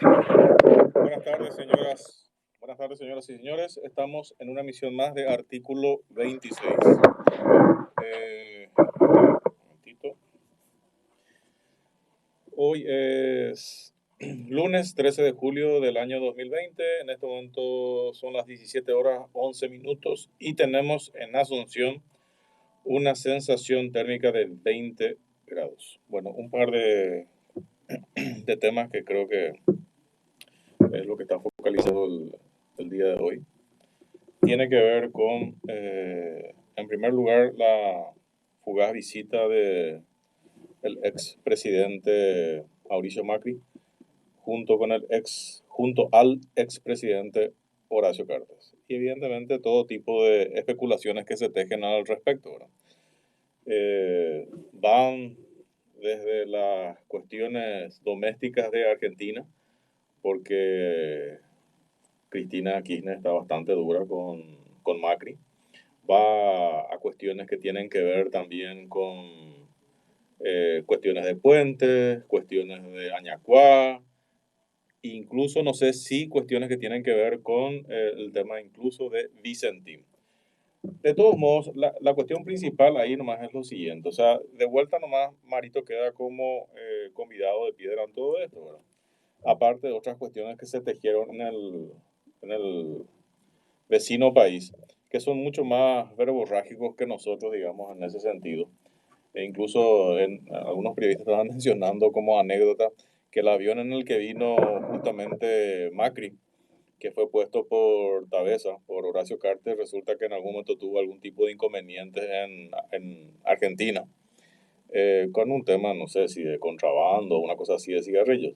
Buenas tardes, señoras. Buenas tardes, señoras y señores. Estamos en una emisión más de Artículo 26. Un momentito. Hoy es lunes 13 de julio del año 2020. En este momento son las 17 horas 11 minutos y tenemos en Asunción una sensación térmica de 20 grados. Bueno, un par de temas que creo que es lo que está focalizado el día de hoy. Tiene que ver con, en primer lugar, la fugaz visita de el expresidente Mauricio Macri junto al expresidente Horacio Cartes. Y evidentemente todo tipo de especulaciones que se tejen al respecto, ¿verdad? Van desde las cuestiones domésticas de Argentina, porque Cristina Kirchner está bastante dura con Macri. Va a cuestiones que tienen que ver también con cuestiones de puentes, cuestiones de Añacuá, incluso no sé si cuestiones que tienen que ver con el tema incluso de Vicentín. De todos modos, la cuestión principal ahí nomás es lo siguiente, o sea, de vuelta nomás Marito queda como convidado de piedra en todo esto, ¿verdad? Aparte de otras cuestiones que se tejieron en el vecino país, que son mucho más verborrágicos que nosotros, digamos, en ese sentido. E incluso algunos periodistas estaban mencionando como anécdota que el avión en el que vino justamente Macri, que fue puesto por Tavesa, por Horacio Cartes, resulta que en algún momento tuvo algún tipo de inconvenientes en Argentina, con un tema, no sé si de contrabando o una cosa así de cigarrillos.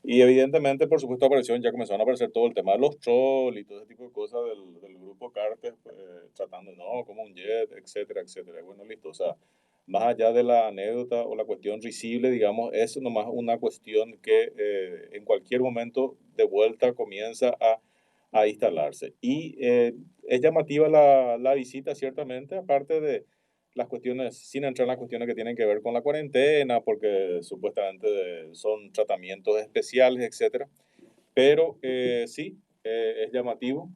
Y evidentemente, por supuesto, ya comenzaron a aparecer todo el tema de los trolls y todo ese tipo de cosas del grupo Carter, tratando, no, como un jet, etcétera, etcétera. Bueno, listo, o sea, más allá de la anécdota o la cuestión risible, digamos, es nomás una cuestión que en cualquier momento de vuelta comienza a instalarse. Y es llamativa la visita, ciertamente, aparte de las cuestiones, sin entrar en las cuestiones que tienen que ver con la cuarentena, porque supuestamente son tratamientos especiales, etcétera. Pero sí, es llamativo,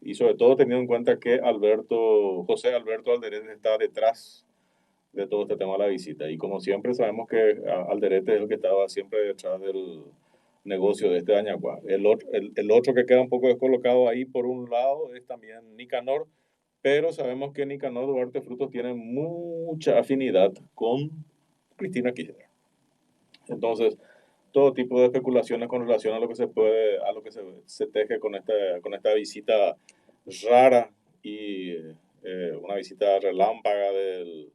y sobre todo teniendo en cuenta que José Alberto Alderete está detrás de todo este tema de la visita. Y como siempre sabemos que Alderete es el que estaba siempre detrás del negocio de este Añagua. El otro que queda un poco descolocado ahí por un lado es también Nicanor, pero sabemos que Nicanor Duarte Frutos tiene mucha afinidad con Cristina Kirchner. Entonces, todo tipo de especulaciones con relación a lo que se teje con esta visita rara y una visita relámpaga del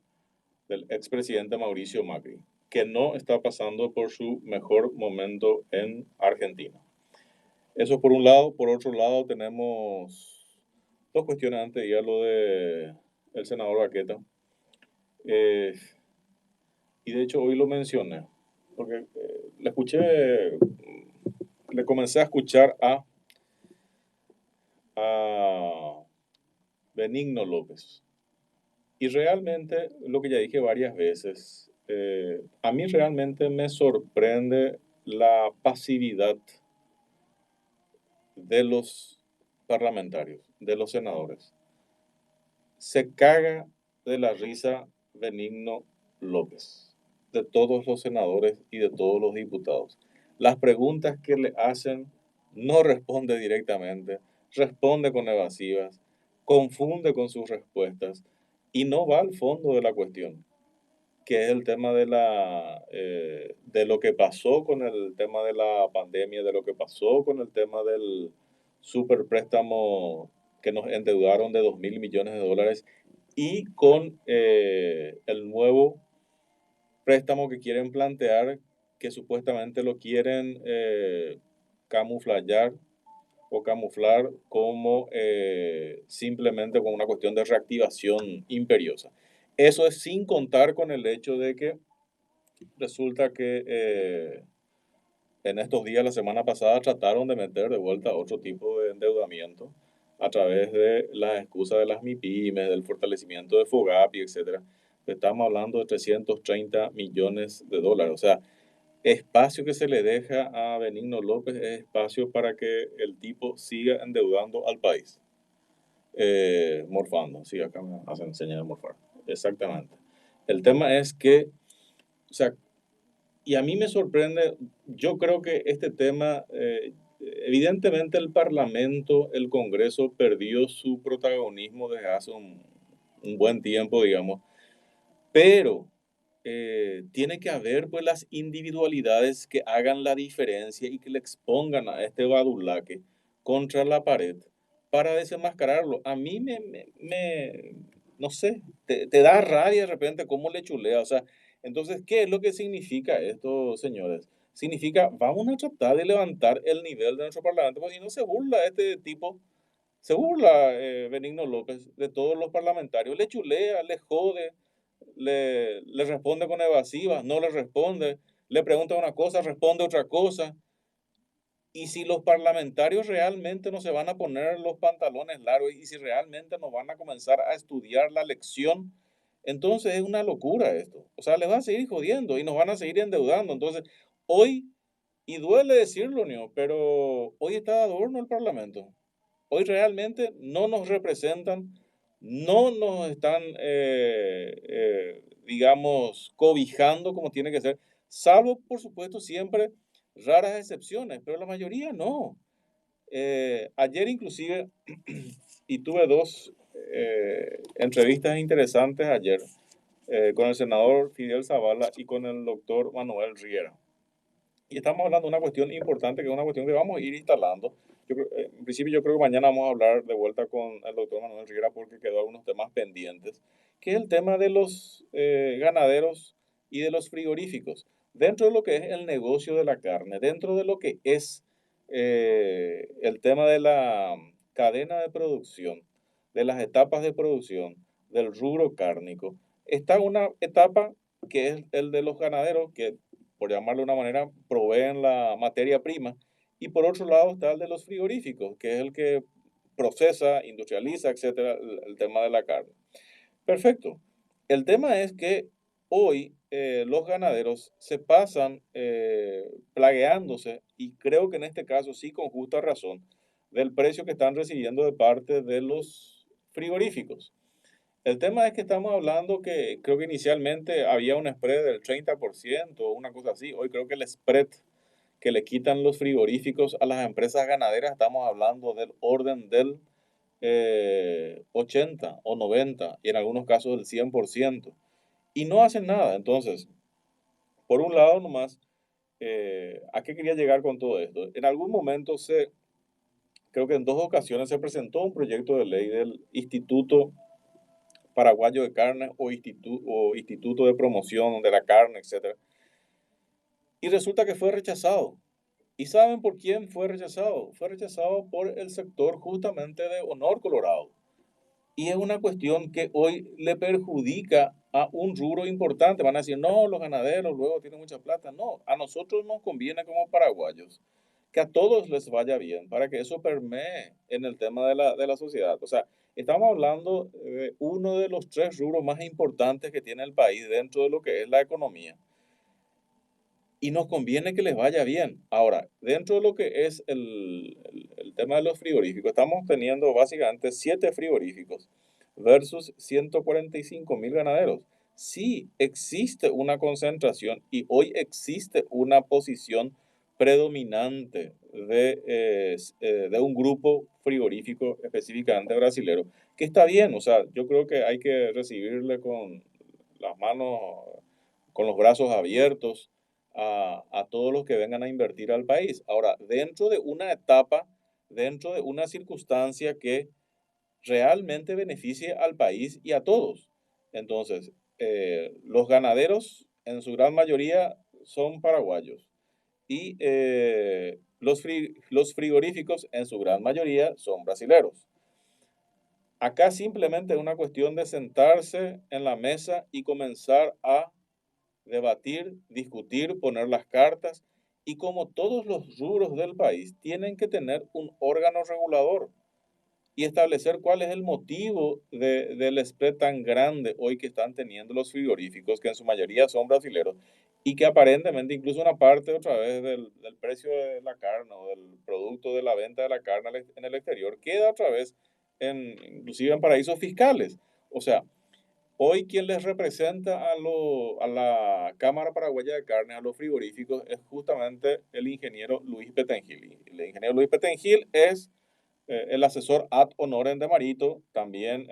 expresidente Mauricio Macri, que no está pasando por su mejor momento en Argentina. Eso por un lado. Por otro lado, tenemos dos cuestiones antes de ir a lo de el senador Baqueta. Eh, y de hecho hoy lo mencioné, porque le comencé a escuchar a Benigno López. Y realmente, lo que ya dije varias veces, a mí realmente me sorprende la pasividad de los parlamentarios, de los senadores. Se caga de la risa Benigno López, de todos los senadores y de todos los diputados. Las preguntas que le hacen no responde directamente, responde con evasivas, confunde con sus respuestas y no va al fondo de la cuestión, que es el tema de lo que pasó con el tema de la pandemia, de lo que pasó con el tema del superpréstamo que nos endeudaron de 2.000 millones de dólares y con el nuevo préstamo que quieren plantear, que supuestamente lo quieren camuflar o camuflar como simplemente con una cuestión de reactivación imperiosa. Eso es sin contar con el hecho de que resulta que en estos días, la semana pasada, trataron de meter de vuelta otro tipo de endeudamiento a través de las excusas de las MIPIMES, del fortalecimiento de FOGAPI, etcétera. Estamos hablando de 330 millones de dólares. O sea, espacio que se le deja a Benigno López es espacio para que el tipo siga endeudando al país. Morfando, sí, acá me hacen señal de morfar. Exactamente. El tema es que, o sea, y a mí me sorprende, yo creo que este tema, evidentemente el Parlamento, el Congreso perdió su protagonismo desde hace un buen tiempo, digamos, pero tiene que haber pues las individualidades que hagan la diferencia y que le expongan a este badulaque contra la pared para desenmascararlo. A mí no sé, te da rabia de repente cómo le chulea. O sea, entonces, ¿qué es lo que significa esto, señores? Significa, vamos a tratar de levantar el nivel de nuestro parlamento, porque si no se burla este tipo, se burla Benigno López de todos los parlamentarios, le chulea, le jode, le responde con evasivas, no le responde, le pregunta una cosa, responde otra cosa. Y si los parlamentarios realmente no se van a poner los pantalones largos y si realmente no van a comenzar a estudiar la lección, entonces es una locura esto. O sea, les va a seguir jodiendo y nos van a seguir endeudando. Entonces, hoy, y duele decirlo, ¿no? Pero hoy está de adorno el Parlamento. Hoy realmente no nos representan, no nos están, digamos, cobijando como tiene que ser, salvo, por supuesto, siempre raras excepciones, pero la mayoría no. Ayer inclusive, y tuve dos entrevistas interesantes ayer, con el senador Fidel Zavala y con el doctor Manuel Riera. Y estamos hablando de una cuestión importante, que es una cuestión que vamos a ir instalando. En principio yo creo que mañana vamos a hablar de vuelta con el doctor Manuel Rivera porque quedó algunos temas pendientes, que es el tema de los ganaderos y de los frigoríficos. Dentro de lo que es el negocio de la carne, dentro de lo que es el tema de la cadena de producción, de las etapas de producción, del rubro cárnico, está una etapa que es el de los ganaderos, que por llamarlo de una manera, proveen la materia prima. Y por otro lado está el de los frigoríficos, que es el que procesa, industrializa, etcétera, el tema de la carne. Perfecto. El tema es que hoy los ganaderos se pasan plagueándose, y creo que en este caso sí con justa razón, del precio que están recibiendo de parte de los frigoríficos. El tema es que estamos hablando que creo que inicialmente había un spread del 30% o una cosa así. Hoy creo que el spread que le quitan los frigoríficos a las empresas ganaderas, estamos hablando del orden del 80 o 90 y en algunos casos del 100%. Y no hacen nada. Entonces, por un lado nomás, ¿a qué quería llegar con todo esto? En algún momento creo que en dos ocasiones se presentó un proyecto de ley del Instituto Paraguayo de Carne o Instituto de Promoción de la Carne, etcétera. Y resulta que fue rechazado. ¿Y saben por quién fue rechazado? Fue rechazado por el sector justamente de Honor Colorado. Y es una cuestión que hoy le perjudica a un rubro importante. Van a decir, no, los ganaderos luego tienen mucha plata. No, a nosotros nos conviene como paraguayos que a todos les vaya bien para que eso permee en el tema de la sociedad. O sea, estamos hablando de uno de los tres rubros más importantes que tiene el país dentro de lo que es la economía. Y nos conviene que les vaya bien. Ahora, dentro de lo que es el tema de los frigoríficos, estamos teniendo básicamente 7 frigoríficos versus 145.000 ganaderos. Sí, existe una concentración y hoy existe una posición predominante de un grupo frigorífico específicamente brasilero, que está bien. O sea, yo creo que hay que recibirle con las manos, con los brazos abiertos a todos los que vengan a invertir al país. Ahora, dentro de una etapa, dentro de una circunstancia que realmente beneficie al país y a todos. Entonces, los ganaderos en su gran mayoría son paraguayos y los frigoríficos en su gran mayoría son brasileros. Acá simplemente es una cuestión de sentarse en la mesa y comenzar a debatir, discutir, poner las cartas, y como todos los rubros del país tienen que tener un órgano regulador y establecer cuál es el motivo del spread tan grande hoy que están teniendo los frigoríficos, que en su mayoría son brasileños, y que aparentemente incluso una parte otra vez del precio de la carne o del producto de la venta de la carne en el exterior queda otra vez inclusive en paraísos fiscales. O sea, hoy quien les representa a la Cámara Paraguaya de Carnes, a los frigoríficos, es justamente el ingeniero Luis Petengil. Y el ingeniero Luis Petengil es el asesor ad honorem de Marito, también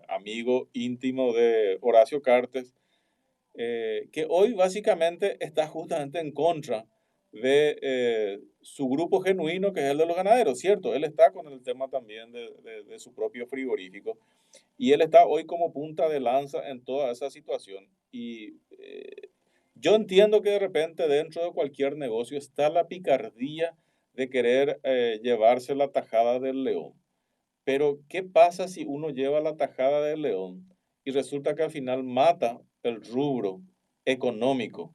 amigo íntimo de Horacio Cartes, que hoy básicamente está justamente en contra de su grupo genuino, que es el de los ganaderos, ¿cierto? Él está con el tema también de su propio frigorífico y él está hoy como punta de lanza en toda esa situación. Y yo entiendo que de repente dentro de cualquier negocio está la picardía de querer llevarse la tajada del león. Pero, ¿qué pasa si uno lleva la tajada del león y resulta que al final mata el rubro económico,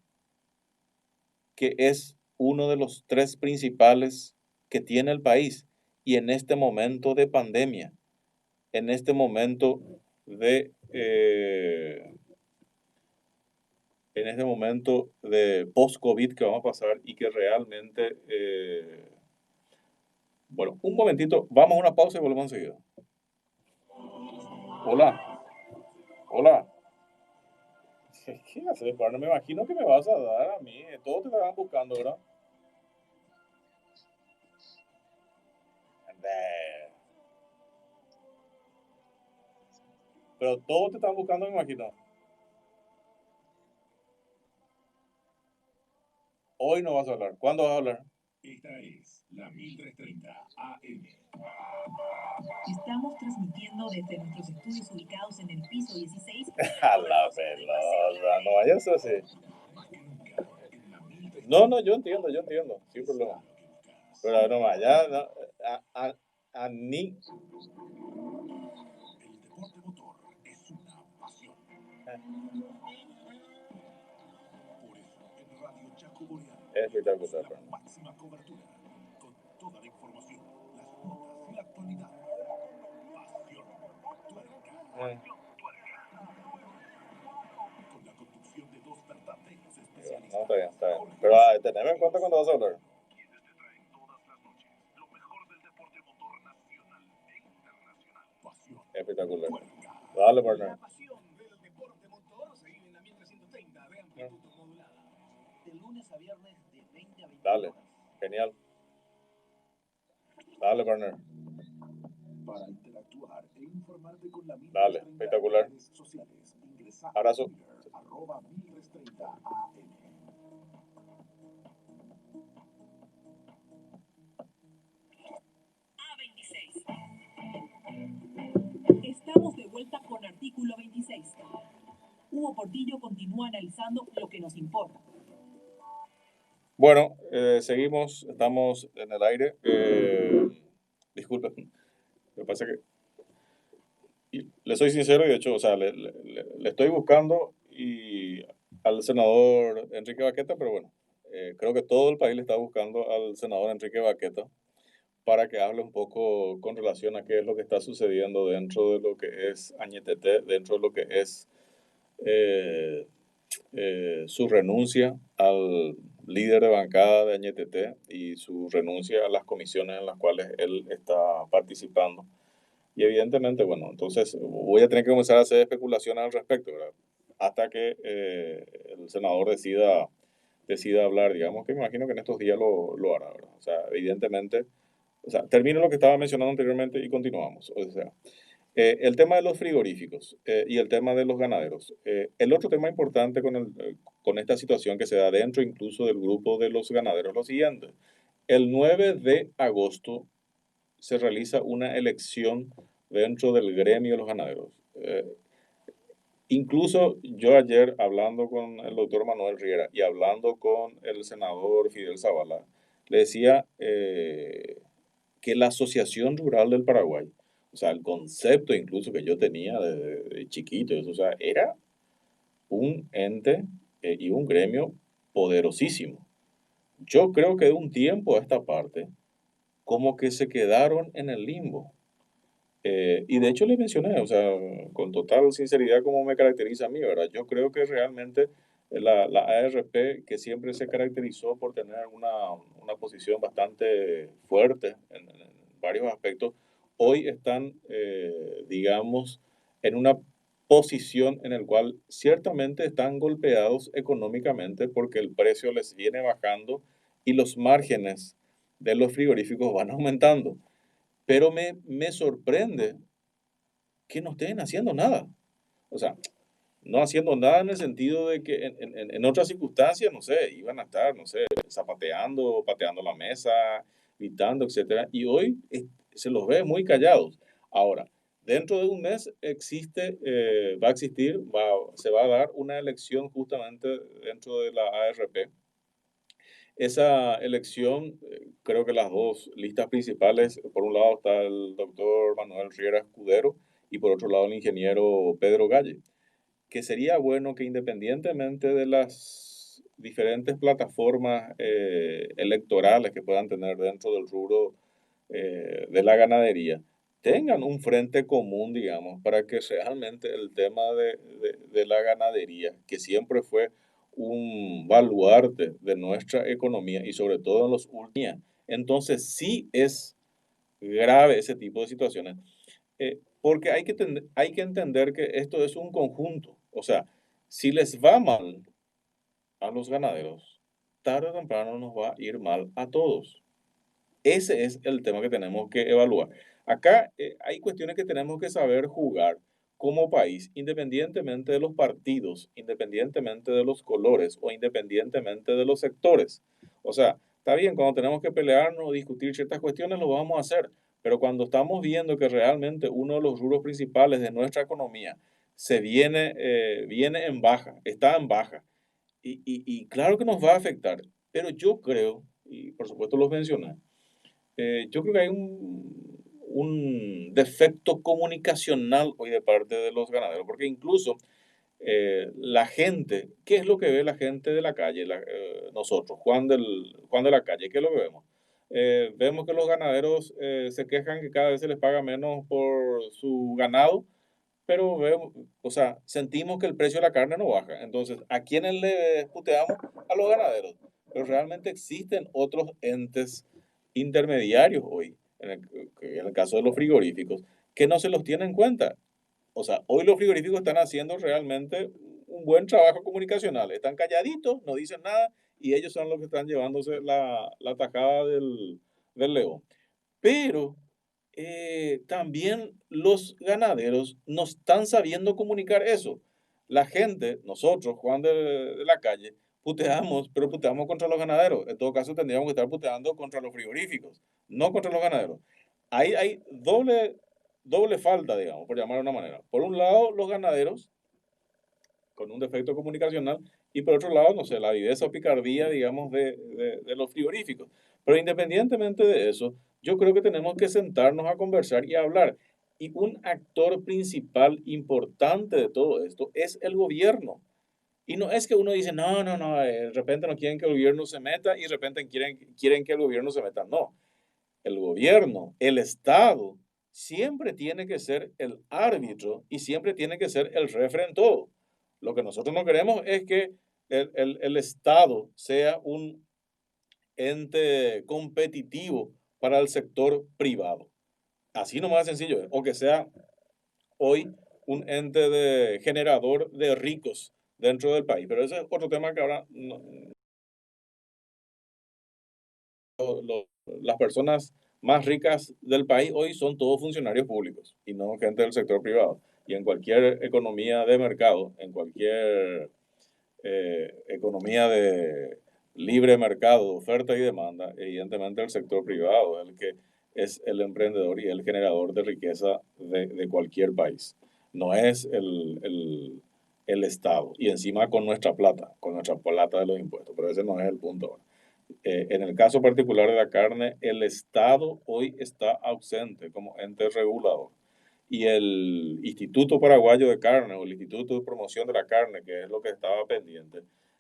que es uno de los tres principales que tiene el país? Y en este momento de pandemia, en este momento de, en este momento de post-COVID que vamos a pasar y que realmente, bueno, un momentito, vamos a una pausa y volvemos enseguida. Hola, hola. ¿Qué haces, partner? Me imagino que me vas a dar a mí. Todos te estaban buscando, ¿verdad? Nah. Pero todos te están buscando, me imagino. Hoy no vas a hablar. ¿Cuándo vas a hablar? Esta es la 1330 AM. Estamos transmitiendo desde nuestros estudios ubicados en el piso 16. A la pelota. No vayas así. No, no, yo entiendo. Sin problema. Pero no más, ya, no, ni. El deporte motor es una pasión. Por eso, en Radio Chaco Boreal, Espectacular, la máxima cobertura, con toda la información, las notas y la actualidad. Pasión Tuerca. Con la conducción de dos verdaderos especialistas. No, está bien, está bien. Pero teneme en cuenta cuando vas a hablar. Quienes te traen todas las noches lo mejor del deporte motor nacional e internacional. Pasión Espectacular. Tuerca. Dale, partner. La pasión del deporte motor se vive en la 1330 de amplitud modulada. De lunes a viernes de 20 a 21 Dale, horas. genial. Dale, partner. Para interactuar e informarte con la Dale, 1330 espectacular. en redes sociales, ingresa Abrazo. a Twitter, @1330 AM. A26. Estamos de vuelta con artículo 26. Hugo Portillo continúa analizando lo que nos importa. Bueno, seguimos, estamos en el aire. Disculpen, me pasa que le soy sincero y de hecho, o sea, le estoy buscando y al senador Enrique Baqueta, pero bueno, creo que todo el país le está buscando al senador Enrique Baqueta para que hable un poco con relación a qué es lo que está sucediendo dentro de lo que es Añetete, dentro de lo que es eh, su renuncia al líder de bancada de Añetete y su renuncia a las comisiones en las cuales él está participando. Y evidentemente, bueno, entonces voy a tener que comenzar a hacer especulaciones al respecto, ¿verdad? Hasta que el senador decida hablar, digamos que me imagino que en estos días lo hará, ¿verdad? O sea, evidentemente, o sea, termino lo que estaba mencionando anteriormente y continuamos. O sea, el tema de los frigoríficos y el tema de los ganaderos. El otro tema importante con esta situación que se da dentro incluso del grupo de los ganaderos es lo siguiente. El 9 de agosto se realiza una elección dentro del gremio de los ganaderos. Incluso yo ayer hablando con el doctor Manuel Riera y hablando con el senador Fidel Zavala, le decía que la Asociación Rural del Paraguay, o sea, el concepto incluso que yo tenía de chiquito, o sea, era un ente y un gremio poderosísimo. Yo creo que de un tiempo a esta parte, como que se quedaron en el limbo. Y de hecho le mencioné, o sea, con total sinceridad como me caracteriza a mí, ¿verdad? Yo creo que realmente la ARP, que siempre se caracterizó por tener una posición bastante fuerte en varios aspectos, hoy están, digamos, en una posición en la cual ciertamente están golpeados económicamente porque el precio les viene bajando y los márgenes de los frigoríficos van aumentando. Pero me sorprende que no estén haciendo nada. O sea, no haciendo nada en el sentido de que en otras circunstancias, no sé, iban a estar, no sé, zapateando, pateando la mesa, gritando, etcétera. Y hoy se los ve muy callados. Ahora, dentro de un mes va a existir, se va a dar una elección justamente dentro de la ARP. Esa elección, creo que las dos listas principales, por un lado está el doctor Manuel Riera Escudero y por otro lado el ingeniero Pedro Galle, que sería bueno que independientemente de las diferentes plataformas electorales que puedan tener dentro del rubro de la ganadería, tengan un frente común, digamos, para que realmente el tema de la ganadería, que siempre fue un baluarte de nuestra economía y sobre todo en los últimos años, entonces sí es grave ese tipo de situaciones, porque hay que entender que esto es un conjunto. O sea, si les va mal a los ganaderos, tarde o temprano nos va a ir mal a todos. Ese es el tema que tenemos que evaluar. Acá hay cuestiones que tenemos que saber jugar como país, independientemente de los partidos, independientemente de los colores o independientemente de los sectores. O sea, está bien, cuando tenemos que pelearnos o discutir ciertas cuestiones, lo vamos a hacer, pero cuando estamos viendo que realmente uno de los rubros principales de nuestra economía viene en baja, está en baja, y claro que nos va a afectar, pero yo creo, y por supuesto los mencioné, yo creo que hay un defecto comunicacional hoy de parte de los ganaderos, porque incluso la gente, ¿qué es lo que ve la gente de la calle? Nosotros, Juan de la calle, ¿qué es lo que vemos? Vemos que los ganaderos se quejan que cada vez se les paga menos por su ganado, pero vemos, o sea, sentimos que el precio de la carne no baja. Entonces, ¿a quiénes le puteamos? A los ganaderos. Pero realmente existen otros entes intermediarios hoy, en el caso de los frigoríficos, que no se los tiene en cuenta. O sea, hoy los frigoríficos están haciendo realmente un buen trabajo comunicacional. Están calladitos, no dicen nada, y ellos son los que están llevándose la tajada del león. Pero también los ganaderos no están sabiendo comunicar eso. La gente, nosotros, Juan de la calle, puteamos, pero puteamos contra los ganaderos. En todo caso, tendríamos que estar puteando contra los frigoríficos, no contra los ganaderos. Ahí hay doble falta, digamos, por llamar de una manera. Por un lado, los ganaderos con un defecto comunicacional, y por otro lado, no sé, la viveza o picardía, digamos, de los frigoríficos. Pero independientemente de eso, yo creo que tenemos que sentarnos a conversar y a hablar. Y un actor principal importante de todo esto es el gobierno. Y no es que uno dice, no, no, no, de repente no quieren que el gobierno se meta y de repente quieren que el gobierno se meta. No, el gobierno, el Estado, siempre tiene que ser el árbitro y siempre tiene que ser el refre en todo. Lo que nosotros no queremos es que el Estado sea un ente competitivo para el sector privado. Así nomás sencillo. O que sea hoy un ente de generador de ricos dentro del país. Pero ese es otro tema que ahora las personas más ricas del país hoy son todos funcionarios públicos y no gente del sector privado. Y en cualquier economía de mercado, en cualquier economía de libre mercado, de oferta y demanda, evidentemente el sector privado es el que es el emprendedor y el generador de riqueza de cualquier país. No es el Estado. Y encima con nuestra plata de los impuestos. Pero ese no es el punto ahora. En el caso particular de la carne, el Estado hoy está ausente como ente regulador. Y el Instituto Paraguayo de Carne o el Instituto de Promoción de la Carne, que es lo que estaba pendiente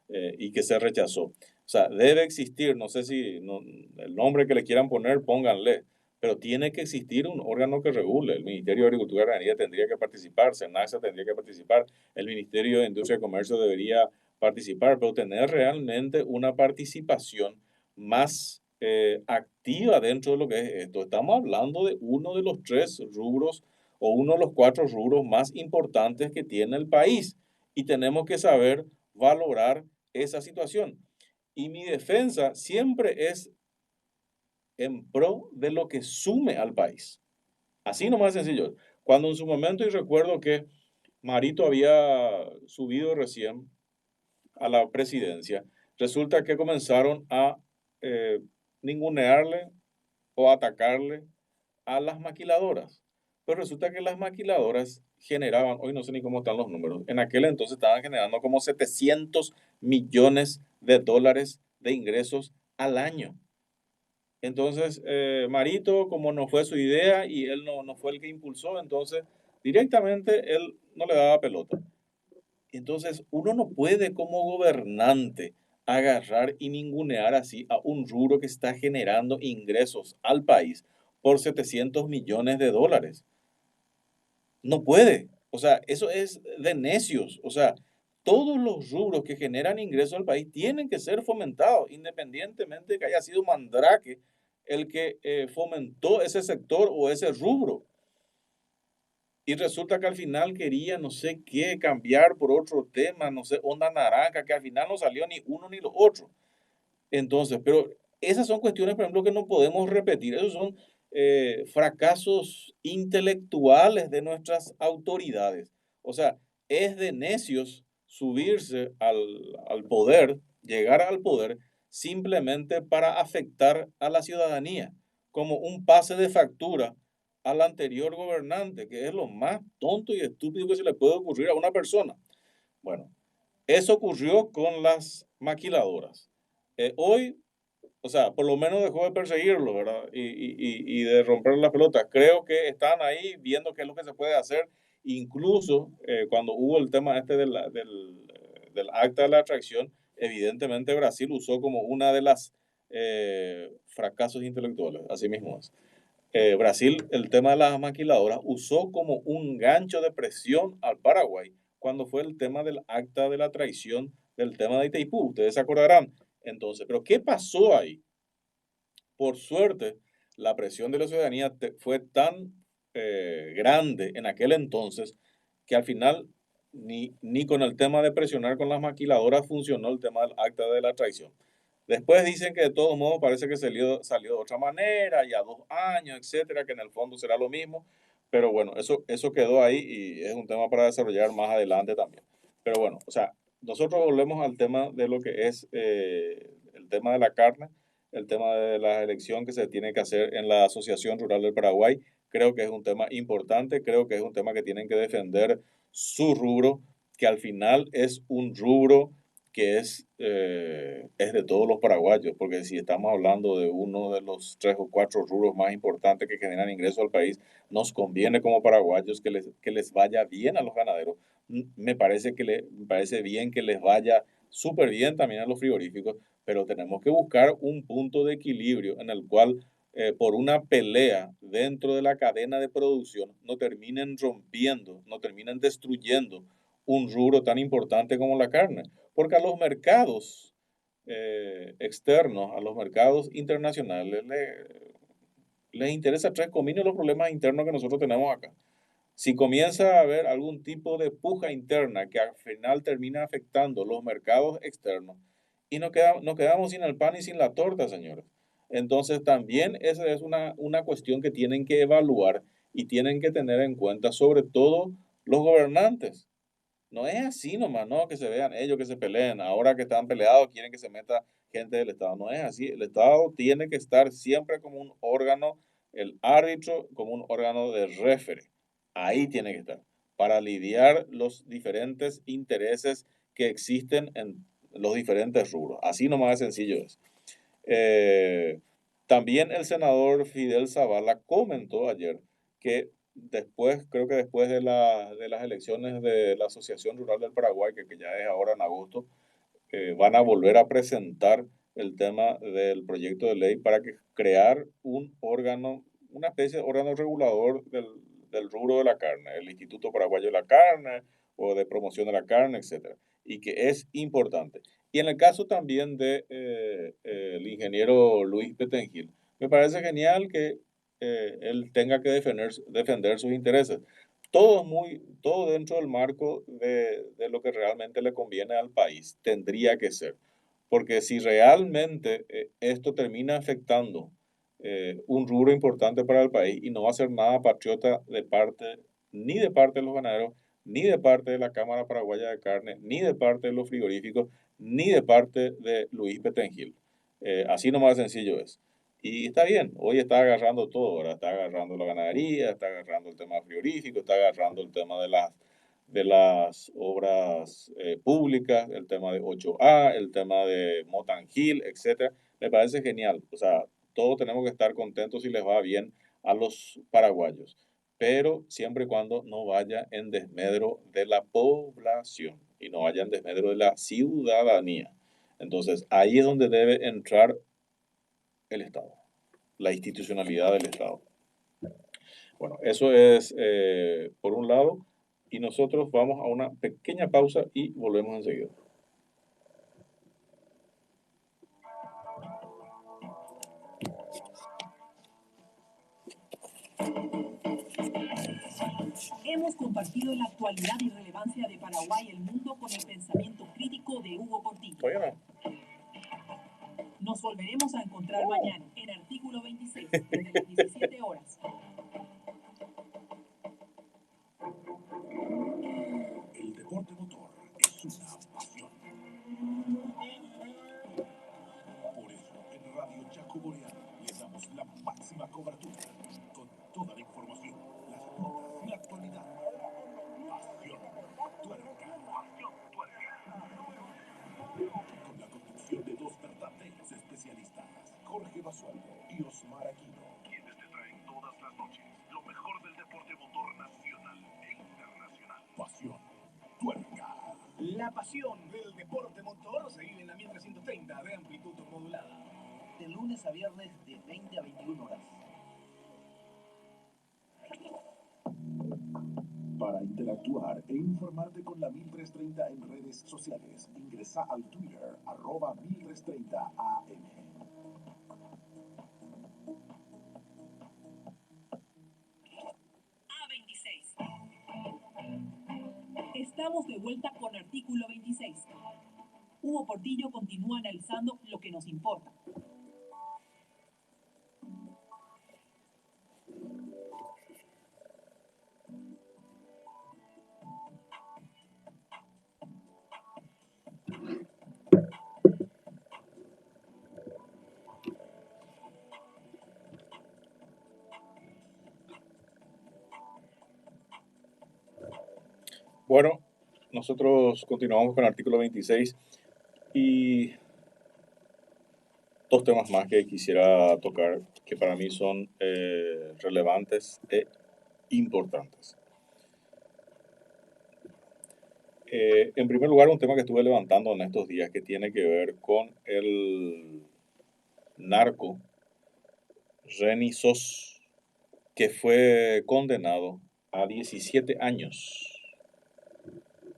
y que se rechazó. O sea, debe existir, no sé si el nombre que le quieran poner, pónganle, pero tiene que existir un órgano que regule. El Ministerio de Agricultura y Ganadería tendría que participar, SENASA tendría que participar, el Ministerio de Industria y Comercio debería participar, pero tener realmente una participación más activa dentro de lo que es esto. Estamos hablando de uno de los 3 rubros o uno de los 4 rubros más importantes que tiene el país y tenemos que saber valorar esa situación. Y mi defensa siempre es en pro de lo que sume al país. Así nomás sencillo. Cuando en su momento, y recuerdo que Marito había subido recién a la presidencia, resulta que comenzaron a eh, ningunearle o atacarle a las maquiladoras. Pero resulta que las maquiladoras generaban, hoy no sé ni cómo están los números, en aquel entonces estaban generando como 700 millones de dólares de ingresos al año. Entonces, Marito, como no fue su idea y él no fue el que impulsó, entonces directamente él no le daba pelota. Entonces, uno no puede como gobernante agarrar y ningunear así a un rubro que está generando ingresos al país por 700 millones de dólares. No puede. O sea, eso es de necios. O sea, todos los rubros que generan ingresos al país tienen que ser fomentados, independientemente de que haya sido Mandrake el que fomentó ese sector o ese rubro. Y resulta que al final quería no sé qué, cambiar por otro tema, no sé, onda naranja, que al final no salió ni uno ni lo otro. Entonces, pero esas son cuestiones, por ejemplo, que no podemos repetir. Esos son fracasos intelectuales de nuestras autoridades. O sea, es de necios subirse al poder, llegar al poder, simplemente para afectar a la ciudadanía, como un pase de factura al anterior gobernante, que es lo más tonto y estúpido que se le puede ocurrir a una persona. Bueno, eso ocurrió con las maquiladoras. Hoy, o sea, por lo menos dejó de perseguirlo, ¿verdad? Y de romper las pelotas. Creo que están ahí viendo qué es lo que se puede hacer. Incluso cuando hubo el tema este del acta de la atracción, evidentemente Brasil usó como una de las fracasos intelectuales, así mismo es. Brasil, el tema de las maquiladoras, usó como un gancho de presión al Paraguay cuando fue el tema del acta de la traición del tema de Itaipú. Ustedes se acordarán. Entonces, pero ¿qué pasó ahí? Por suerte, la presión de la ciudadanía fue tan grande en aquel entonces que al final ni con el tema de presionar con las maquiladoras funcionó el tema del acta de la traición. Después dicen que de todos modos parece que salió de otra manera, ya 2 años, etcétera, que en el fondo será lo mismo. Pero bueno, eso quedó ahí y es un tema para desarrollar más adelante también. Pero bueno, o sea, nosotros volvemos al tema de lo que es el tema de la carne, el tema de la elección que se tiene que hacer en la Asociación Rural del Paraguay. Creo que es un tema importante, creo que es un tema que tienen que defender su rubro, que al final es un rubro que es de todos los paraguayos, porque si estamos hablando de uno de los 3 o 4 rubros más importantes que generan ingresos al país, nos conviene como paraguayos que les vaya bien a los ganaderos. Me parece bien que les vaya súper bien también a los frigoríficos, pero tenemos que buscar un punto de equilibrio en el cual por una pelea dentro de la cadena de producción no terminen rompiendo, no terminen destruyendo un rubro tan importante como la carne, porque a los mercados externos, a los mercados internacionales, les interesa 3 comines los problemas internos que nosotros tenemos acá. Si comienza a haber algún tipo de puja interna que al final termina afectando los mercados externos y nos quedamos sin el pan y sin la torta, señores. Entonces también esa es una cuestión que tienen que evaluar y tienen que tener en cuenta, sobre todo los gobernantes. No es así nomás, no, que se vean ellos que se peleen. Ahora que están peleados, quieren que se meta gente del Estado. No es así. El Estado tiene que estar siempre como un órgano, el árbitro como un órgano de referee. Ahí tiene que estar, para lidiar los diferentes intereses que existen en los diferentes rubros. Así nomás de sencillo es. Eh, También el senador Fidel Zavala comentó ayer que después, creo que después de las elecciones de la Asociación Rural del Paraguay, que ya es ahora en agosto, van a volver a presentar el tema del proyecto de ley para crear un órgano, una especie de órgano regulador del rubro de la carne, el Instituto Paraguayo de la Carne o de Promoción de la Carne, etcétera. y que es importante. Y en el caso también de el ingeniero Luis Petengil, me parece genial que él tenga que defender sus intereses. Todo dentro del marco de lo que realmente le conviene al país, tendría que ser. Porque si realmente esto termina afectando un rubro importante para el país y no va a ser nada patriota ni de parte de los ganaderos, ni de parte de la Cámara Paraguaya de Carne, ni de parte de los frigoríficos, ni de parte de Luis Petengil. Así nomás sencillo es. Y está bien, hoy está agarrando todo, ¿verdad? Está agarrando la ganadería, está agarrando el tema frigorífico, está agarrando el tema de las obras públicas, el tema de 8A, el tema de Motangil, etcétera. Me parece genial. O sea, todos tenemos que estar contentos si les va bien a los paraguayos, pero siempre y cuando no vaya en desmedro de la población y no vaya en desmedro de la ciudadanía. Entonces, ahí es donde debe entrar el Estado, la institucionalidad del Estado. Bueno, eso es por un lado, y nosotros vamos a una pequeña pausa y volvemos enseguida. Hemos compartido la actualidad y relevancia de Paraguay y el mundo con el pensamiento crítico de Hugo Portillo. Todavía no. Nos volveremos a encontrar mañana en Artículo 26, desde las 17 horas. El deporte motor es una pasión. Por eso, en Radio Chaco Boreal le damos la máxima cobertura, con toda la información, las notas y la actualidad. Pasión Tuerca. Con la conducción de dos verdaderos especialistas, Jorge Basualdo y Osmar Aquino, quienes te traen todas las noches lo mejor del deporte motor nacional e internacional. Pasión Tuerca. La pasión del deporte motor se vive en la 1330 de amplitud modulada. De lunes a viernes de 20 a 21 horas. Para interactuar e informarte con la 1330 en redes sociales, ingresa al Twitter @1330am. A26. Estamos de vuelta con Artículo 26. Hugo Portillo continúa analizando lo que nos importa. Bueno, nosotros continuamos con el artículo 26 y dos temas más que quisiera tocar que para mí son relevantes e importantes. En primer lugar, un tema que estuve levantando en estos días que tiene que ver con el narco Reni Sos, que fue condenado a 17 años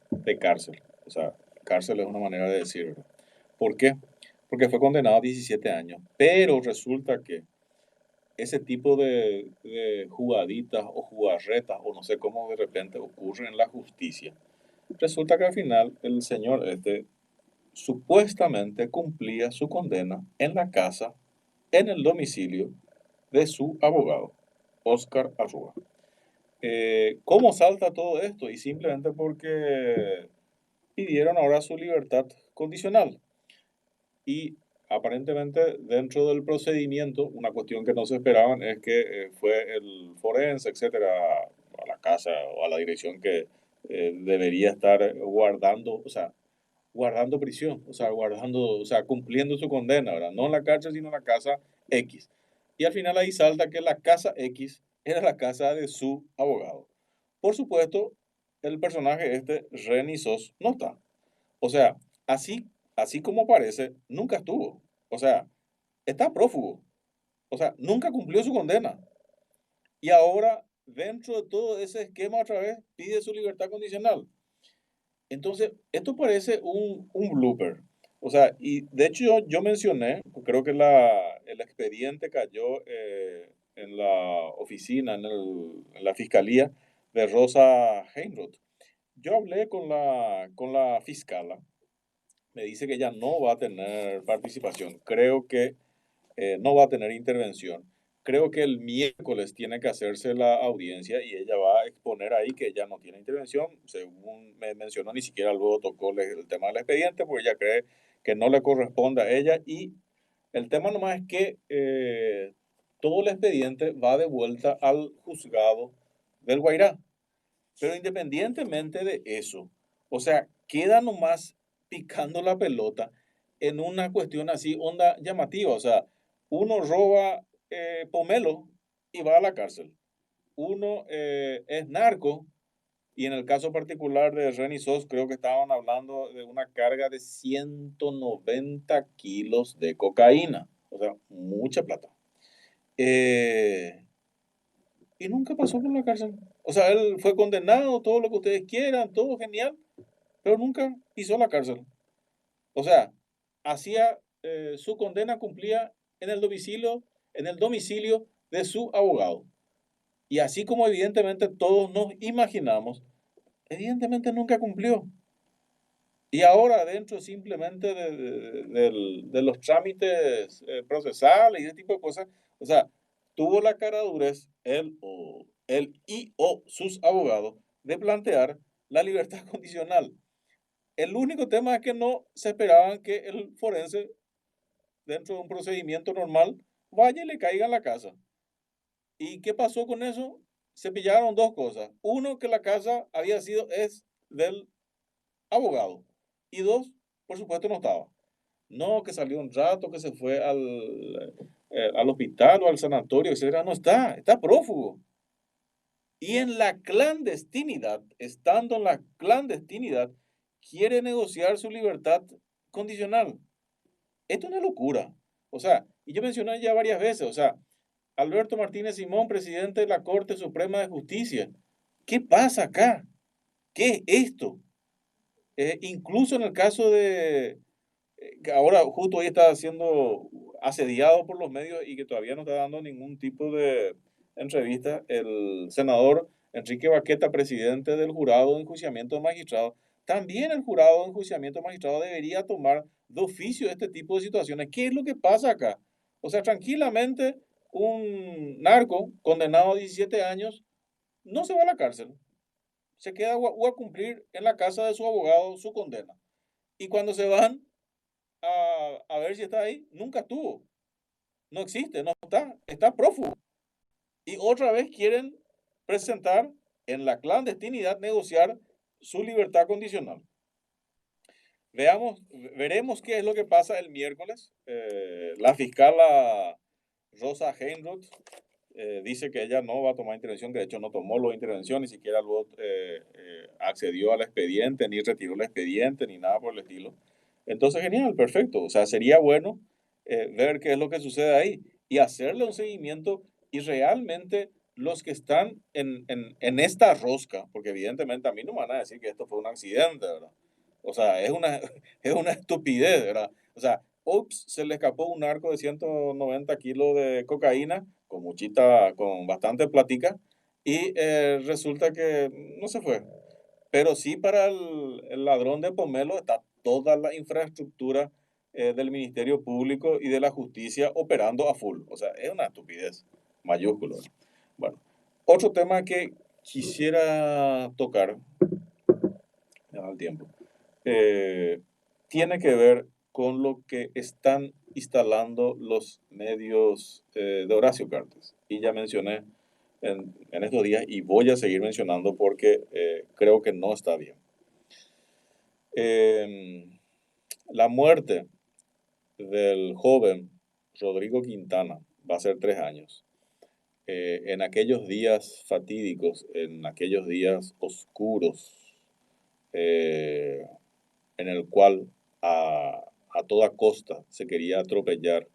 de cárcel. O sea, cárcel es una manera de decirlo. ¿Por qué? Porque fue condenado a 17 años, pero resulta que ese tipo de jugaditas o jugarretas, o no sé cómo de repente ocurre en la justicia, resulta que al final el señor supuestamente cumplía su condena en la casa, en el domicilio de su abogado, Oscar Arrua. ¿Cómo salta todo esto? Y simplemente porque pidieron ahora su libertad condicional. Y aparentemente dentro del procedimiento, una cuestión que no se esperaban es que fue el forense, etcétera, a la casa o a la dirección que debería estar guardando, o sea, guardando prisión, o sea, cumpliendo su condena, ¿verdad? No en la cárcel, sino en la casa X. Y al final ahí salta que la casa X era la casa de su abogado. Por supuesto, el personaje Reni Sos, no está. O sea, así como parece, nunca estuvo. O sea, está prófugo. O sea, nunca cumplió su condena. Y ahora, dentro de todo ese esquema otra vez, pide su libertad condicional. Entonces, esto parece un blooper. O sea, y de hecho yo mencioné, creo que el expediente cayó en la oficina, en la fiscalía de Rosa Heinroth. Yo hablé con la fiscala, me dice que ella no va a tener participación, creo que no va a tener intervención. Creo que el miércoles tiene que hacerse la audiencia y ella va a exponer ahí que ella no tiene intervención. Según me mencionó, ni siquiera luego tocó el tema del expediente porque ella cree que no le corresponde a ella. Y el tema nomás es que todo el expediente va de vuelta al juzgado del Guairá. Pero independientemente de eso, o sea, queda nomás picando la pelota en una cuestión así, onda llamativa. O sea, uno roba pomelo y va a la cárcel. Uno es narco y en el caso particular de Renny Sos, creo que estaban hablando de una carga de 190 kilos de cocaína. O sea, mucha plata. Eh, y nunca pasó por la cárcel. O sea, él fue condenado, todo lo que ustedes quieran, todo genial, pero nunca pisó la cárcel. O sea, hacía su condena cumplía en el domicilio de su abogado. Y así como evidentemente todos nos imaginamos, evidentemente nunca cumplió. Y ahora dentro simplemente de los trámites procesales y ese tipo de cosas, o sea, tuvo la caradurez él y o sus abogados de plantear la libertad condicional. El único tema es que no se esperaban que el forense, dentro de un procedimiento normal, vaya y le caiga en la casa. ¿Y qué pasó con eso? Se pillaron dos cosas. Uno, que la casa es del abogado. Y dos, por supuesto, no estaba. No, que salió un rato, que se fue al hospital o al sanatorio, etcétera. No está, está prófugo. Y en la clandestinidad, estando en la clandestinidad, quiere negociar su libertad condicional. Esto es una locura. O sea, y yo mencioné ya varias veces, o sea, Alberto Martínez Simón, presidente de la Corte Suprema de Justicia. ¿Qué pasa acá? ¿Qué es esto? Incluso en el caso de, que ahora justo hoy está siendo asediado por los medios y que todavía no está dando ningún tipo de entrevista, el senador Enrique Baqueta, presidente del jurado de enjuiciamiento de magistrados, también el jurado de enjuiciamiento de magistrados debería tomar de oficio este tipo de situaciones. ¿Qué es lo que pasa acá? O sea, tranquilamente un narco condenado a 17 años no se va a la cárcel, se queda o a cumplir en la casa de su abogado su condena. Y cuando se van a ver si está ahí, nunca estuvo, no existe, no está, está prófugo. Y otra vez quieren presentar en la clandestinidad, negociar su libertad condicional. Veremos qué es lo que pasa el miércoles. La fiscal Rosa Heinroth dice que ella no va a tomar intervención, que de hecho no tomó la intervención, ni siquiera luego accedió al expediente, ni retiró el expediente, ni nada por el estilo. Entonces, genial, perfecto. O sea, sería bueno ver qué es lo que sucede ahí y hacerle un seguimiento y realmente los que están en esta rosca, porque evidentemente a mí no me van a decir que esto fue un accidente, ¿verdad? O sea, es una estupidez, ¿verdad? O sea, ups, se le escapó un narco de 190 kilos de cocaína con bastante platica, y resulta que no se fue. Pero sí para el ladrón de pomelo está toda la infraestructura del Ministerio Público y de la Justicia operando a full. O sea, es una estupidez mayúscula. Bueno, otro tema que quisiera tocar, me da el tiempo, eh, tiene que ver con lo que están instalando los medios de Horacio Cartes. Y ya mencioné en estos días y voy a seguir mencionando porque creo que no está bien. Eh, la muerte del joven Rodrigo Quintana va a ser 3 años. En aquellos días fatídicos, en aquellos días oscuros, eh, en el cual a toda costa se quería atropellar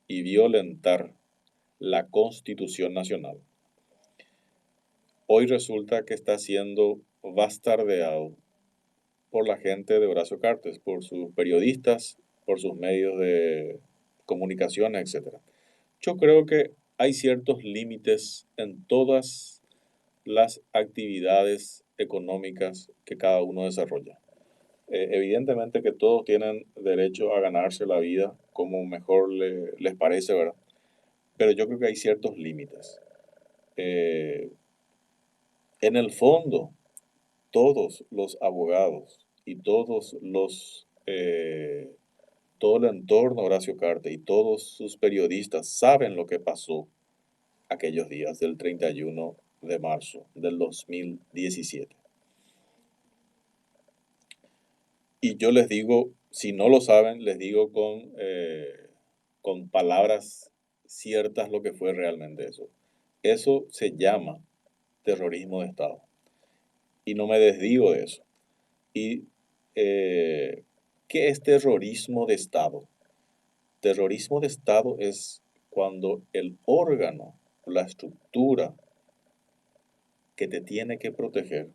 y violentar la Constitución Nacional. Hoy resulta que está siendo bastardeado por la gente de Horacio Cartes, por sus periodistas, por sus medios de comunicación, etc. Yo creo que hay ciertos límites en todas las actividades económicas que cada uno desarrolla. Evidentemente que todos tienen derecho a ganarse la vida como mejor les parece, ¿verdad? Pero yo creo que hay ciertos límites. En el fondo, todos los abogados y todo el entorno de Horacio Cartes y todos sus periodistas saben lo que pasó aquellos días del 31 de marzo del 2017. Y yo les digo, si no lo saben, les digo con palabras ciertas lo que fue realmente eso. Eso se llama terrorismo de Estado. Y no me desdigo de eso. ¿Y qué es terrorismo de Estado? Terrorismo de Estado es cuando el órgano, la estructura que te tiene que proteger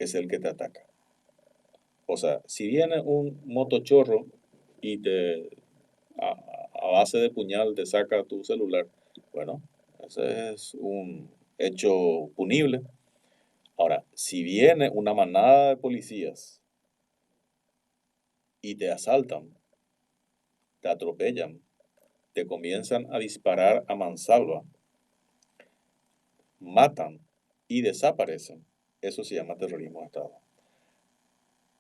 es el que te ataca. O sea, si viene un motochorro y a base de puñal te saca tu celular, bueno, ese es un hecho punible. Ahora, si viene una manada de policías y te asaltan, te atropellan, te comienzan a disparar a mansalva, matan y desaparecen, eso se llama terrorismo de Estado.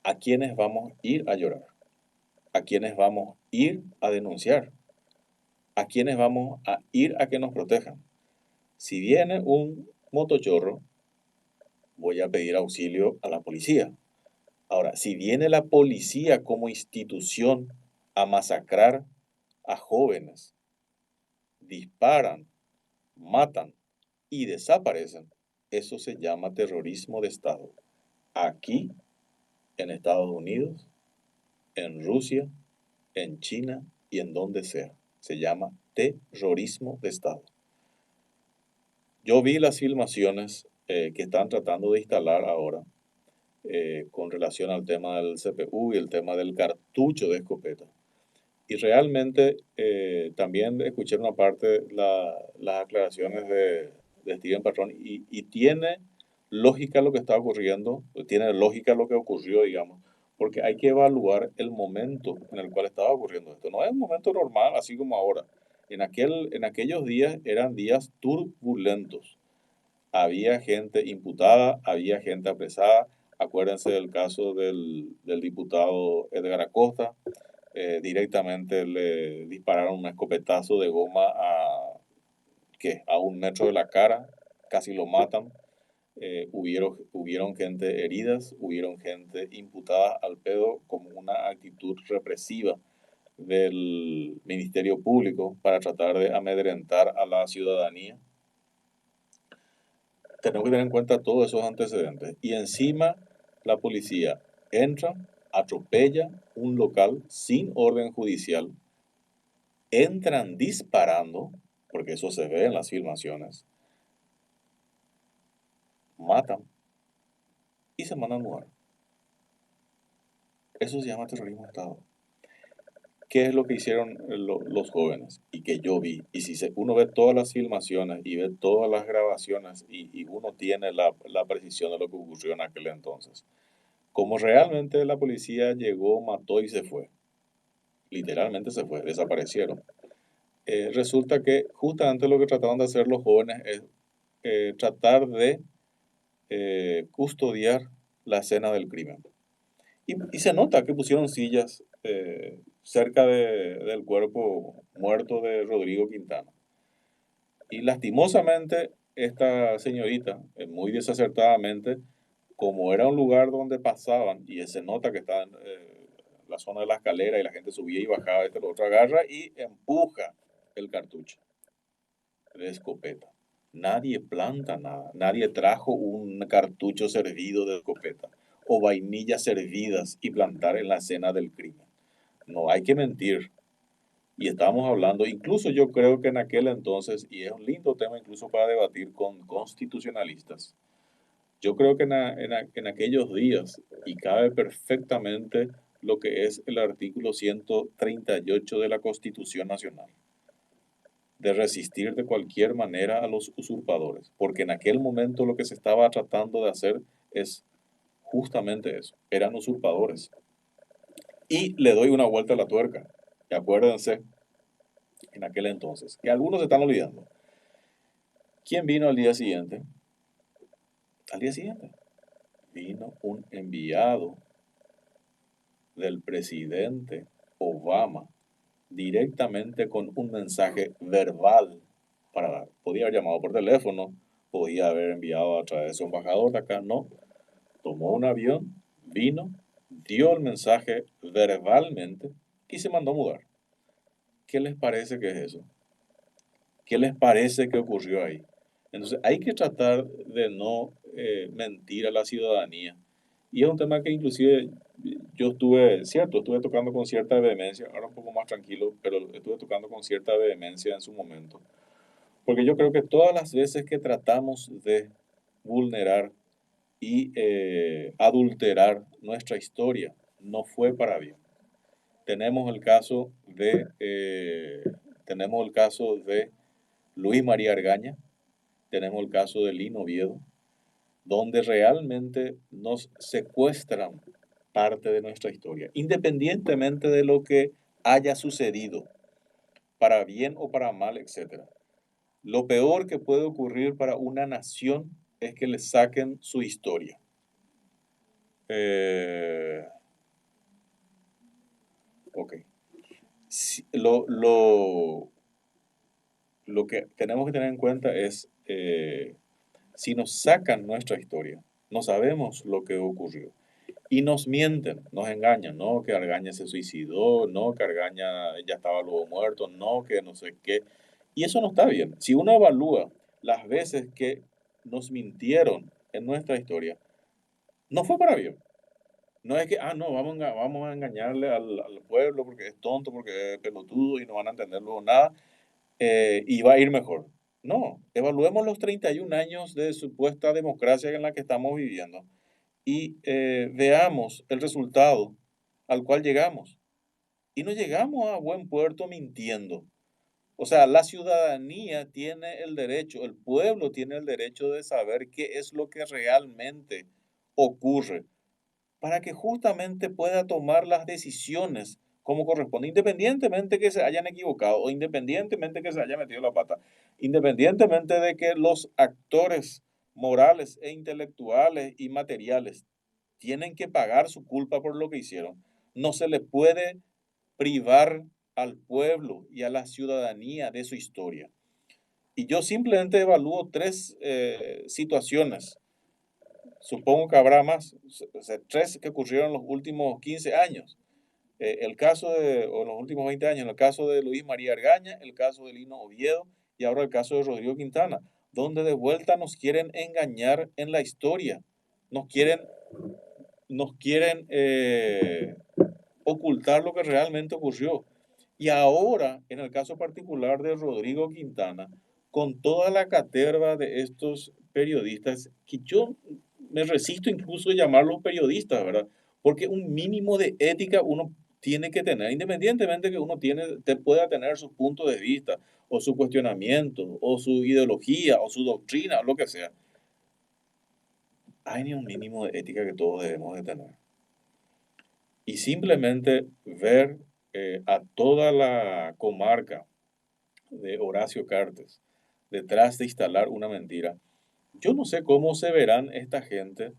¿A quiénes vamos a ir a llorar? ¿A quiénes vamos a ir a denunciar? ¿A quiénes vamos a ir a que nos protejan? Si viene un motochorro, voy a pedir auxilio a la policía. Ahora, si viene la policía como institución a masacrar a jóvenes, disparan, matan y desaparecen, eso se llama terrorismo de Estado. Aquí, en Estados Unidos, en Rusia, en China y en donde sea. Se llama terrorismo de Estado. Yo vi las filmaciones que están tratando de instalar ahora con relación al tema del CPU y el tema del cartucho de escopeta. Y realmente también escuché una parte las aclaraciones de Steven Patrón y tiene lógica lo que está ocurriendo, tiene lógica lo que ocurrió, digamos, porque hay que evaluar el momento en el cual estaba ocurriendo esto. No es un momento normal, así como ahora. En aquellos días eran días turbulentos. Había gente imputada, había gente apresada. Acuérdense del caso del diputado Edgar Acosta. Directamente le dispararon un escopetazo de goma a 1 metro de la cara, casi lo matan. Hubieron gente heridas, hubieron gente imputada al pedo como una actitud represiva del Ministerio Público para tratar de amedrentar a la ciudadanía. Tenemos que tener en cuenta todos esos antecedentes. Y encima la policía entra, atropella un local sin orden judicial, entran disparando, porque eso se ve en las filmaciones, matan y se mandan a mudar. Eso se llama terrorismo de Estado. ¿Qué es lo que hicieron los jóvenes? Y que yo vi. Y si uno ve todas las filmaciones y ve todas las grabaciones y uno tiene la precisión de lo que ocurrió en aquel entonces. Como realmente la policía llegó, mató y se fue. Literalmente se fue, desaparecieron. Resulta que justamente lo que trataban de hacer los jóvenes es tratar de custodiar la escena del crimen. Y se nota que pusieron sillas cerca del cuerpo muerto de Rodrigo Quintana. Y lastimosamente, esta señorita, muy desacertadamente, como era un lugar donde pasaban, y se nota que está en la zona de la escalera y la gente subía y bajaba, lo otro agarra y empuja el cartucho de escopeta. Nadie planta nada, nadie trajo un cartucho servido de escopeta o vainillas servidas y plantar en la escena del crimen. No hay que mentir. Y estamos hablando, incluso yo creo que en aquel entonces, y es un lindo tema incluso para debatir con constitucionalistas, Yo creo que en aquellos días, y cabe perfectamente lo que es el artículo 138 de la Constitución Nacional, de resistir de cualquier manera a los usurpadores, porque en aquel momento lo que se estaba tratando de hacer es justamente eso, eran usurpadores. Y le doy una vuelta a la tuerca, y acuérdense, en aquel entonces, que algunos se están olvidando. ¿Quién vino al día siguiente? Al día siguiente vino un enviado del presidente Obama directamente con un mensaje verbal para dar. Podía haber llamado por teléfono, podía haber enviado a través de su embajador de acá, no. Tomó un avión, vino, dio el mensaje verbalmente y se mandó a mudar. ¿Qué les parece que es eso? ¿Qué les parece que ocurrió ahí? Entonces hay que tratar de no mentir a la ciudadanía. Y es un tema que inclusive yo estuve tocando con cierta vehemencia, ahora un poco más tranquilo, pero estuve tocando con cierta vehemencia en su momento. Porque yo creo que todas las veces que tratamos de vulnerar y adulterar nuestra historia, no fue para bien. Tenemos el caso de Luis María Argaña, tenemos el caso de Lino Oviedo, donde realmente nos secuestran parte de nuestra historia, independientemente de lo que haya sucedido, para bien o para mal, etc. Lo peor que puede ocurrir para una nación es que le saquen su historia. Ok. Lo que tenemos que tener en cuenta es, si nos sacan nuestra historia, no sabemos lo que ocurrió. Y nos mienten, nos engañan, no que Argaña se suicidó, no que Argaña ya estaba luego muerto, no que no sé qué. Y eso no está bien. Si uno evalúa las veces que nos mintieron en nuestra historia, no fue para bien. No es que, no, vamos a engañarle al pueblo porque es tonto, porque es pelotudo y no van a entender luego nada, y va a ir mejor. No, evaluemos los 31 años de supuesta democracia en la que estamos viviendo y veamos el resultado al cual llegamos. Y no llegamos a buen puerto mintiendo. O sea, la ciudadanía tiene el derecho, el pueblo tiene el derecho de saber qué es lo que realmente ocurre para que justamente pueda tomar las decisiones como corresponde, independientemente que se hayan equivocado o independientemente que se haya metido la pata, independientemente de que los actores morales e intelectuales y materiales tienen que pagar su culpa por lo que hicieron. No se le puede privar al pueblo y a la ciudadanía de su historia. Y yo simplemente evalúo tres situaciones. Supongo que habrá más, o sea, tres que ocurrieron en los últimos 15 años. O en los últimos 20 años, el caso de Luis María Argaña, el caso de Lino Oviedo y ahora el caso de Rodrigo Quintana, donde de vuelta nos quieren engañar en la historia, nos quieren ocultar lo que realmente ocurrió. Y ahora, en el caso particular de Rodrigo Quintana, con toda la caterva de estos periodistas, que yo me resisto incluso de llamarlos periodistas, ¿verdad? Porque un mínimo de ética uno tiene que tener, independientemente que uno pueda tener sus puntos de vista, o su cuestionamiento, o su ideología, o su doctrina, o lo que sea. Hay un mínimo de ética que todos debemos de tener. Y simplemente ver a toda la comarca de Horacio Cartes detrás de instalar una mentira. Yo no sé cómo se verán esta gente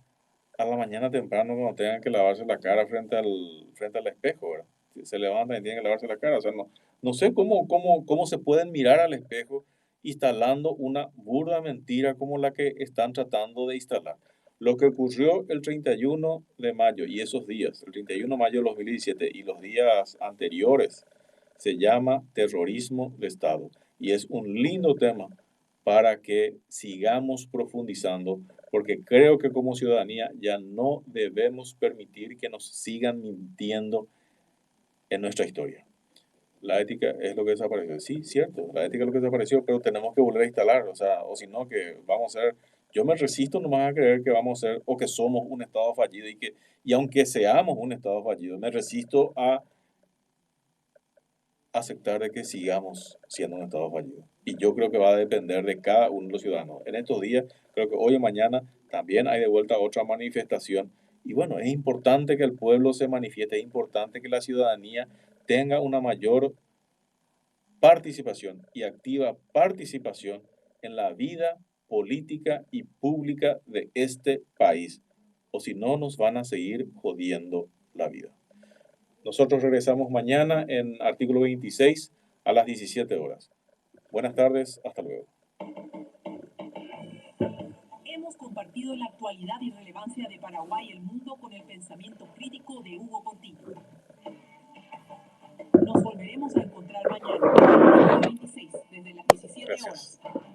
a la mañana temprano cuando tengan que lavarse la cara frente al espejo, ¿verdad? Se levantan y tienen que lavarse la cara. O sea, no sé cómo se pueden mirar al espejo instalando una burda mentira como la que están tratando de instalar. Lo que ocurrió el 31 de mayo y esos días, el 31 de mayo de 2017 y los días anteriores, se llama terrorismo de Estado. Y es un lindo tema para que sigamos profundizando, porque creo que como ciudadanía ya no debemos permitir que nos sigan mintiendo en nuestra historia. La ética es lo que desapareció. Sí, cierto, la ética es lo que desapareció, pero tenemos que volver a instalar, o sea, o si no, que vamos a ser Yo me resisto nomás a creer que vamos a ser o que somos un Estado fallido y aunque seamos un Estado fallido, me resisto a aceptar de que sigamos siendo un Estado fallido. Y yo creo que va a depender de cada uno de los ciudadanos. En estos días, creo que hoy o mañana también hay de vuelta otra manifestación. Y bueno, es importante que el pueblo se manifieste, es importante que la ciudadanía tenga una mayor participación y activa participación en la vida política y pública de este país. O si no, nos van a seguir jodiendo la vida. Nosotros regresamos mañana en artículo 26 a las 17 horas. Buenas tardes, hasta luego. Hemos compartido la actualidad y relevancia de Paraguay y el mundo con el pensamiento crítico de Hugo Portillo. Nos volveremos a encontrar mañana, artículo 26, desde las 17 Gracias. horas.